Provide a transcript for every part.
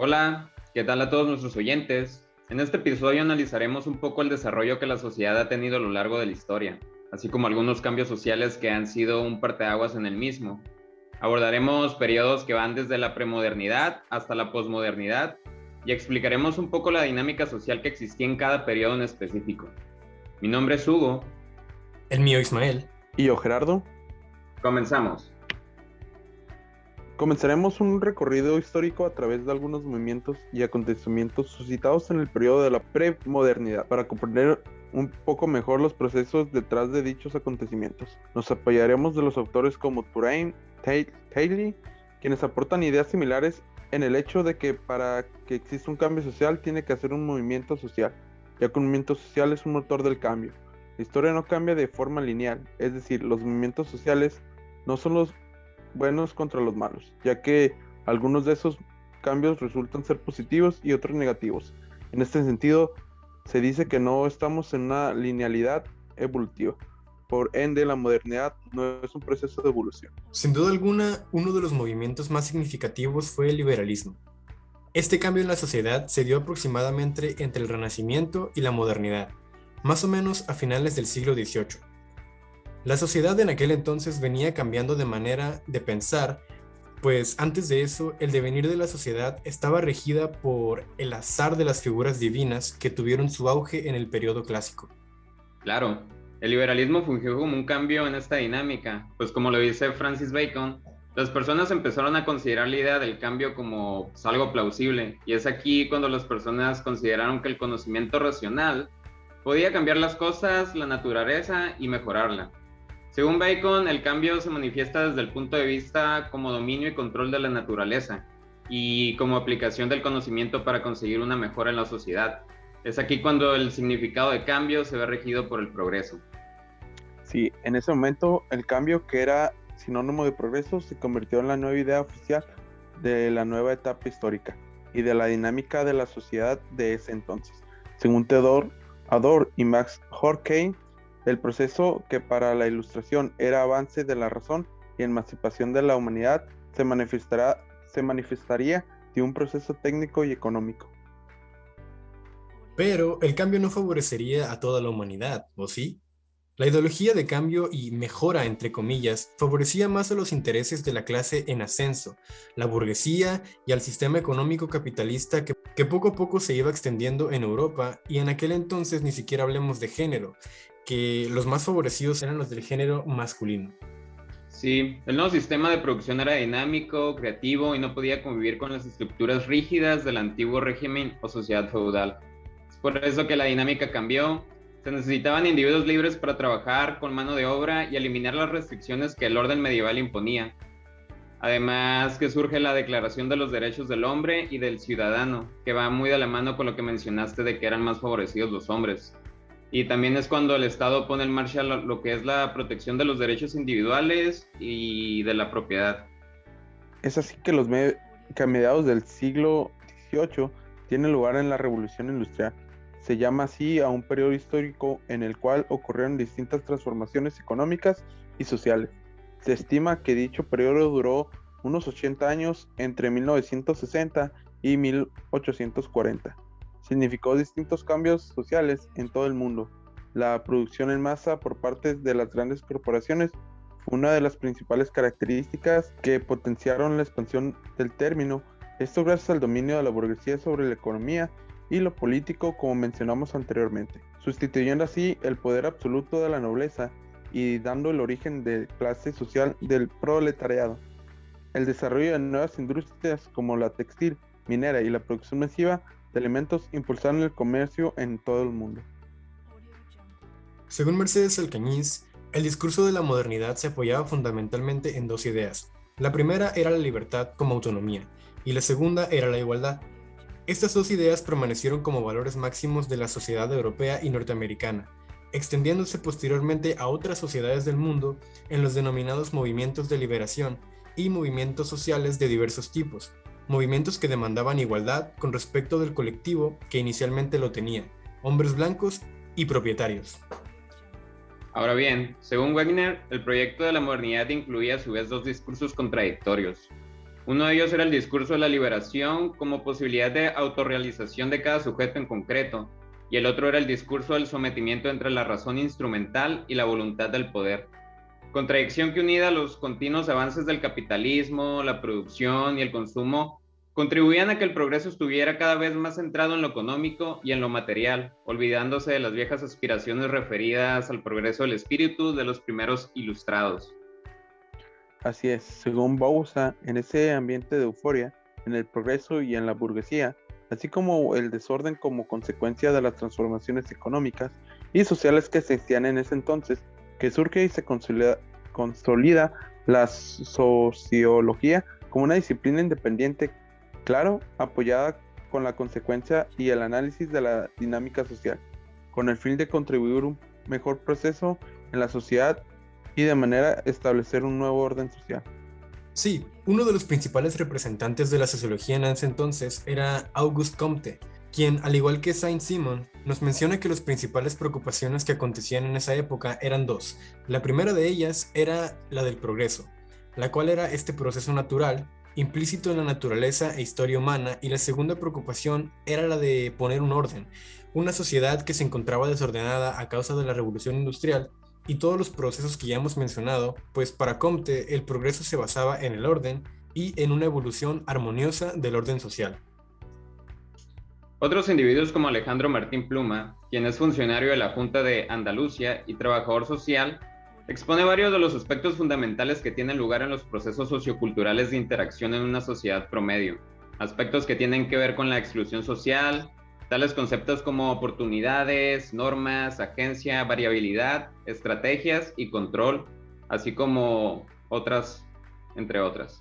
Hola, ¿qué tal a todos nuestros oyentes? En este episodio analizaremos un poco el desarrollo que la sociedad ha tenido a lo largo de la historia, así como algunos cambios sociales que han sido un parteaguas en el mismo. Abordaremos periodos que van desde la premodernidad hasta la posmodernidad y explicaremos un poco la dinámica social que existía en cada periodo en específico. Mi nombre es Hugo. El mío, Ismael. Y yo, Gerardo. Comenzamos. Comenzaremos un recorrido histórico a través de algunos movimientos y acontecimientos suscitados en el periodo de la premodernidad para comprender un poco mejor los procesos detrás de dichos acontecimientos. Nos apoyaremos de los autores como Turain, Taylor, quienes aportan ideas similares en el hecho de que para que exista un cambio social tiene que hacer un movimiento social, ya que un movimiento social es un motor del cambio. La historia no cambia de forma lineal, es decir, los movimientos sociales no son los buenos contra los malos, ya que algunos de esos cambios resultan ser positivos y otros negativos. En este sentido, se dice que no estamos en una linealidad evolutiva. Por ende, la modernidad no es un proceso de evolución. Sin duda alguna, uno de los movimientos más significativos fue el liberalismo. Este cambio en la sociedad se dio aproximadamente entre el Renacimiento y la modernidad, más o menos a finales del siglo XVIII. La sociedad en aquel entonces venía cambiando de manera de pensar, pues antes de eso el devenir de la sociedad estaba regida por el azar de las figuras divinas que tuvieron su auge en el periodo clásico. Claro, el liberalismo fungió como un cambio en esta dinámica, pues como lo dice Francis Bacon, las personas empezaron a considerar la idea del cambio como algo plausible, y es aquí cuando las personas consideraron que el conocimiento racional podía cambiar las cosas, la naturaleza y mejorarla. Según Bacon, el cambio se manifiesta desde el punto de vista como dominio y control de la naturaleza y como aplicación del conocimiento para conseguir una mejora en la sociedad. Es aquí cuando el significado de cambio se ve regido por el progreso. Sí, en ese momento el cambio, que era sinónimo de progreso, se convirtió en la nueva idea oficial de la nueva etapa histórica y de la dinámica de la sociedad de ese entonces. Según Theodor Adorno y Max Horkheimer, el proceso que para la Ilustración era avance de la razón y emancipación de la humanidad se manifestaría de un proceso técnico y económico. Pero el cambio no favorecería a toda la humanidad, ¿o sí? La ideología de cambio y mejora, entre comillas, favorecía más a los intereses de la clase en ascenso, la burguesía y al sistema económico capitalista que poco a poco se iba extendiendo en Europa, y en aquel entonces ni siquiera hablemos de género, que los más favorecidos eran los del género masculino. Sí, el nuevo sistema de producción era dinámico, creativo y no podía convivir con las estructuras rígidas del antiguo régimen o sociedad feudal. Es por eso que la dinámica cambió. Se necesitaban individuos libres para trabajar con mano de obra y eliminar las restricciones que el orden medieval imponía. Además que surge la Declaración de los Derechos del Hombre y del Ciudadano, que va muy de la mano con lo que mencionaste de que eran más favorecidos los hombres. Y también es cuando el Estado pone en marcha lo que es la protección de los derechos individuales y de la propiedad. Es así que que a mediados del siglo XVIII tiene lugar en la Revolución Industrial. Se llama así a un periodo histórico en el cual ocurrieron distintas transformaciones económicas y sociales. Se estima que dicho periodo duró unos 80 años entre 1960 y 1840. Significó distintos cambios sociales en todo el mundo. La producción en masa por parte de las grandes corporaciones fue una de las principales características que potenciaron la expansión del término. Esto gracias al dominio de la burguesía sobre la economía y lo político, como mencionamos anteriormente, sustituyendo así el poder absoluto de la nobleza y dando el origen de clase social del proletariado. El desarrollo de nuevas industrias como la textil, minera y la producción masiva de alimentos impulsaron el comercio en todo el mundo. Según Mercedes Alcañiz, el discurso de la modernidad se apoyaba fundamentalmente en dos ideas. La primera era la libertad como autonomía, y la segunda era la igualdad. Estas dos ideas permanecieron como valores máximos de la sociedad europea y norteamericana, extendiéndose posteriormente a otras sociedades del mundo en los denominados movimientos de liberación y movimientos sociales de diversos tipos, movimientos que demandaban igualdad con respecto del colectivo que inicialmente lo tenía, hombres blancos y propietarios. Ahora bien, según Wagner, el proyecto de la modernidad incluía a su vez dos discursos contradictorios. Uno de ellos era el discurso de la liberación como posibilidad de autorrealización de cada sujeto en concreto, y el otro era el discurso del sometimiento entre la razón instrumental y la voluntad del poder. Contradicción que, unida a los continuos avances del capitalismo, la producción y el consumo, contribuían a que el progreso estuviera cada vez más centrado en lo económico y en lo material, olvidándose de las viejas aspiraciones referidas al progreso del espíritu de los primeros ilustrados. Así es, según Bauza, en ese ambiente de euforia, en el progreso y en la burguesía, así como el desorden como consecuencia de las transformaciones económicas y sociales que existían en ese entonces, que surge y se consolida la sociología como una disciplina independiente, claro, apoyada con la consecuencia y el análisis de la dinámica social, con el fin de contribuir a un mejor proceso en la sociedad y de manera establecer un nuevo orden social. Sí, uno de los principales representantes de la sociología en ese entonces era Auguste Comte, quien, al igual que Saint-Simon, nos menciona que las principales preocupaciones que acontecían en esa época eran dos. La primera de ellas era la del progreso, la cual era este proceso natural, implícito en la naturaleza e historia humana, y la segunda preocupación era la de poner un orden, una sociedad que se encontraba desordenada a causa de la revolución industrial y todos los procesos que ya hemos mencionado, pues para Comte el progreso se basaba en el orden y en una evolución armoniosa del orden social. Otros individuos como Alejandro Martín Pluma, quien es funcionario de la Junta de Andalucía y trabajador social, expone varios de los aspectos fundamentales que tienen lugar en los procesos socioculturales de interacción en una sociedad promedio, aspectos que tienen que ver con la exclusión social, tales conceptos como oportunidades, normas, agencia, variabilidad, estrategias y control, así como otras, entre otras.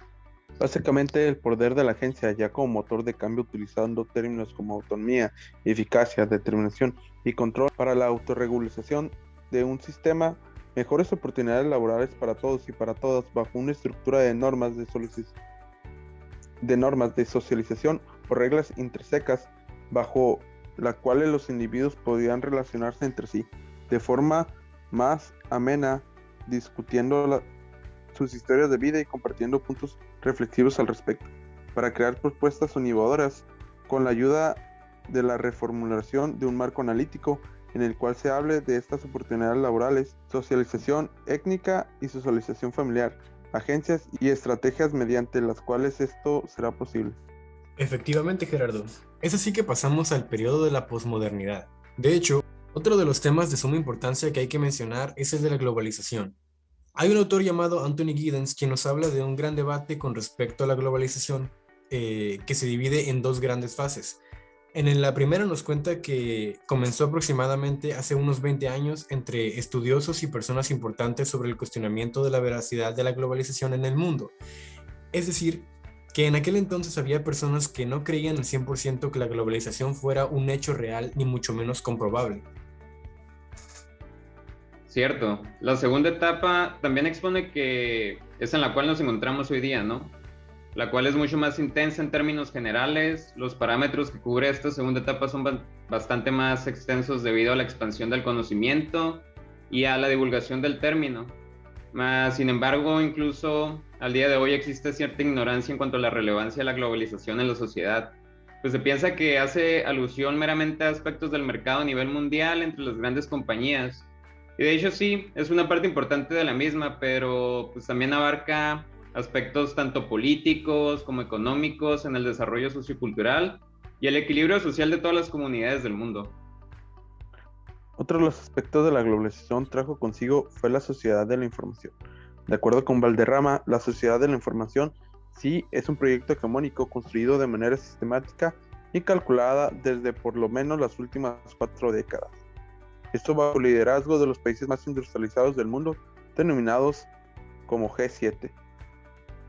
Básicamente el poder de la agencia ya como motor de cambio utilizando términos como autonomía, eficacia, determinación y control para la autorregulación de un sistema, mejores oportunidades laborales para todos y para todas bajo una estructura de normas de socialización o reglas intrínsecas bajo las cuales los individuos podían relacionarse entre sí de forma más amena, discutiendo sus historias de vida y compartiendo puntos reflexivos al respecto, para crear propuestas innovadoras con la ayuda de la reformulación de un marco analítico en el cual se hable de estas oportunidades laborales, socialización étnica y socialización familiar, agencias y estrategias mediante las cuales esto será posible. Efectivamente, Gerardo. Es así que pasamos al periodo de la posmodernidad. De hecho, otro de los temas de suma importancia que hay que mencionar es el de la globalización. Hay un autor llamado Anthony Giddens quien nos habla de un gran debate con respecto a la globalización que se divide en dos grandes fases. En la primera nos cuenta que comenzó aproximadamente hace unos 20 años entre estudiosos y personas importantes sobre el cuestionamiento de la veracidad de la globalización en el mundo. Es decir, que en aquel entonces había personas que no creían al 100% que la globalización fuera un hecho real ni mucho menos comprobable. Cierto. La segunda etapa también expone que es en la cual nos encontramos hoy día, ¿no? La cual es mucho más intensa en términos generales. Los parámetros que cubre esta segunda etapa son bastante más extensos debido a la expansión del conocimiento y a la divulgación del término. Sin embargo, incluso al día de hoy existe cierta ignorancia en cuanto a la relevancia de la globalización en la sociedad. Pues se piensa que hace alusión meramente a aspectos del mercado a nivel mundial entre las grandes compañías. Y de hecho sí, es una parte importante de la misma, pero pues también abarca aspectos tanto políticos como económicos en el desarrollo sociocultural y el equilibrio social de todas las comunidades del mundo. Otro de los aspectos de la globalización trajo consigo fue la sociedad de la información. De acuerdo con Valderrama, la sociedad de la información sí es un proyecto hegemónico construido de manera sistemática y calculada desde por lo menos las últimas 4 décadas. Esto bajo el liderazgo de los países más industrializados del mundo, denominados como G7,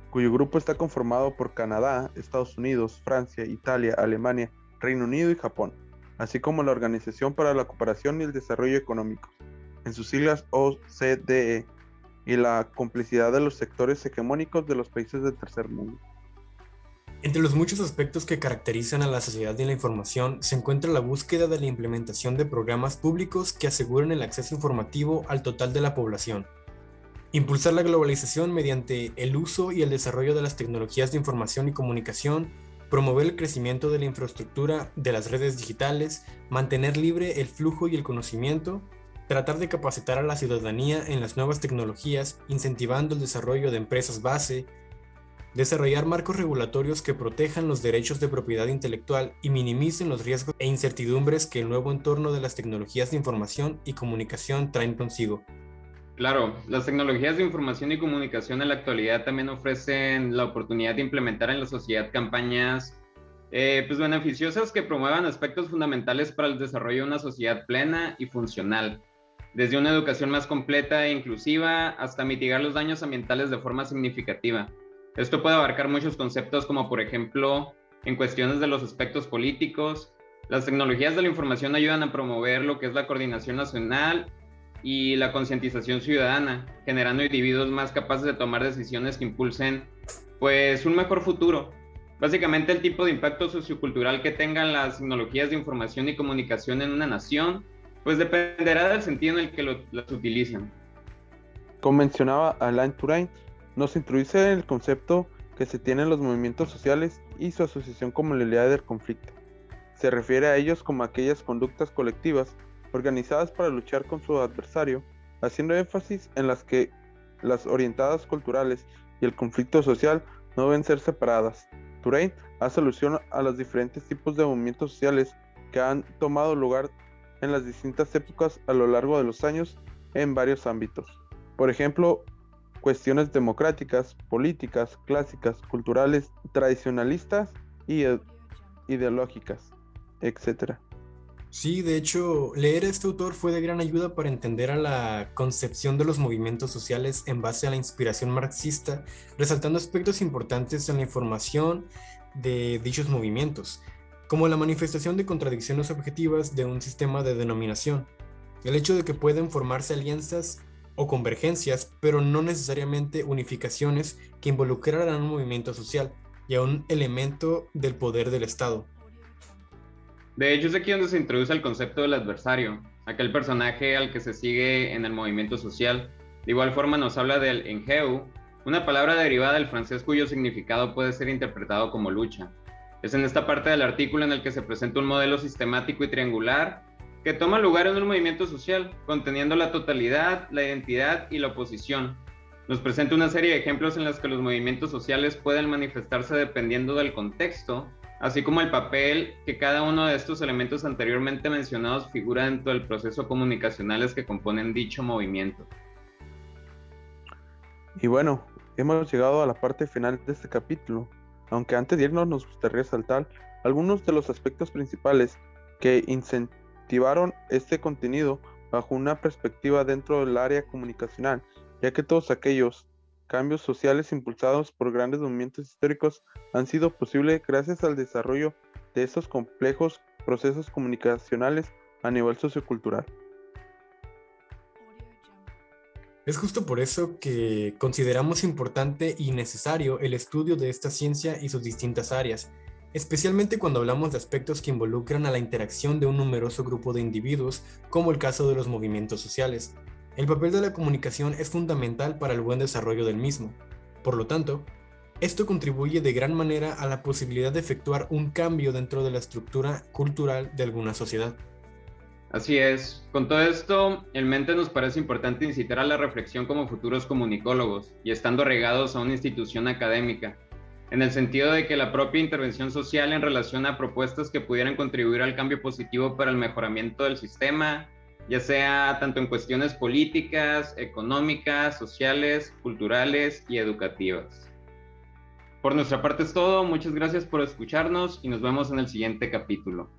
cuyo grupo está conformado por Canadá, Estados Unidos, Francia, Italia, Alemania, Reino Unido y Japón, así como la Organización para la Cooperación y el Desarrollo Económico, en sus siglas OCDE, y la complicidad de los sectores hegemónicos de los países del tercer mundo. Entre los muchos aspectos que caracterizan a la sociedad de la información se encuentra la búsqueda de la implementación de programas públicos que aseguren el acceso informativo al total de la población. Impulsar la globalización mediante el uso y el desarrollo de las tecnologías de información y comunicación, promover el crecimiento de la infraestructura de las redes digitales, mantener libre el flujo y el conocimiento, tratar de capacitar a la ciudadanía en las nuevas tecnologías, incentivando el desarrollo de empresas base, desarrollar marcos regulatorios que protejan los derechos de propiedad intelectual y minimicen los riesgos e incertidumbres que el nuevo entorno de las tecnologías de información y comunicación traen consigo. Claro, las tecnologías de información y comunicación en la actualidad también ofrecen la oportunidad de implementar en la sociedad campañas pues beneficiosas que promuevan aspectos fundamentales para el desarrollo de una sociedad plena y funcional, desde una educación más completa e inclusiva hasta mitigar los daños ambientales de forma significativa. Esto puede abarcar muchos conceptos como, por ejemplo, en cuestiones de los aspectos políticos. Las tecnologías de la información ayudan a promover lo que es la coordinación nacional y la concientización ciudadana, generando individuos más capaces de tomar decisiones que impulsen pues un mejor futuro. Básicamente el tipo de impacto sociocultural que tengan las tecnologías de información y comunicación en una nación pues dependerá del sentido en el que las utilicen. Como mencionaba Alain Touraine, nos introduce el concepto que se tiene en los movimientos sociales y su asociación con la idea del conflicto. Se refiere a ellos como aquellas conductas colectivas organizadas para luchar con su adversario, haciendo énfasis en las que las orientadas culturales y el conflicto social no deben ser separadas. Touraine hace alusión a los diferentes tipos de movimientos sociales que han tomado lugar en las distintas épocas a lo largo de los años en varios ámbitos. Por ejemplo, cuestiones democráticas, políticas, clásicas, culturales, tradicionalistas y ideológicas, etc. Sí, de hecho, leer a este autor fue de gran ayuda para entender a la concepción de los movimientos sociales en base a la inspiración marxista, resaltando aspectos importantes en la información de dichos movimientos, como la manifestación de contradicciones objetivas de un sistema de denominación, el hecho de que pueden formarse alianzas o convergencias, pero no necesariamente unificaciones que involucraran a un movimiento social y a un elemento del poder del Estado. De hecho, es aquí donde se introduce el concepto del adversario, aquel personaje al que se sigue en el movimiento social. De igual forma nos habla del enjeu, una palabra derivada del francés cuyo significado puede ser interpretado como lucha. Es en esta parte del artículo en el que se presenta un modelo sistemático y triangular que toma lugar en un movimiento social, conteniendo la totalidad, la identidad y la oposición. Nos presenta una serie de ejemplos en los que los movimientos sociales pueden manifestarse dependiendo del contexto, así como el papel que cada uno de estos elementos anteriormente mencionados figura dentro del proceso comunicacionales que componen dicho movimiento. Y bueno, hemos llegado a la parte final de este capítulo, aunque antes de irnos nos gustaría resaltar algunos de los aspectos principales que incentivaron este contenido bajo una perspectiva dentro del área comunicacional, ya que todos aquellos cambios sociales impulsados por grandes movimientos históricos han sido posibles gracias al desarrollo de estos complejos procesos comunicacionales a nivel sociocultural. Es justo por eso que consideramos importante y necesario el estudio de esta ciencia y sus distintas áreas, especialmente cuando hablamos de aspectos que involucran a la interacción de un numeroso grupo de individuos, como el caso de los movimientos sociales. El papel de la comunicación es fundamental para el buen desarrollo del mismo. Por lo tanto, esto contribuye de gran manera a la posibilidad de efectuar un cambio dentro de la estructura cultural de alguna sociedad. Así es. Con todo esto, en mente nos parece importante incitar a la reflexión como futuros comunicólogos y estando regados a una institución académica, en el sentido de que la propia intervención social en relación a propuestas que pudieran contribuir al cambio positivo para el mejoramiento del sistema, ya sea tanto en cuestiones políticas, económicas, sociales, culturales y educativas. Por nuestra parte es todo, muchas gracias por escucharnos y nos vemos en el siguiente capítulo.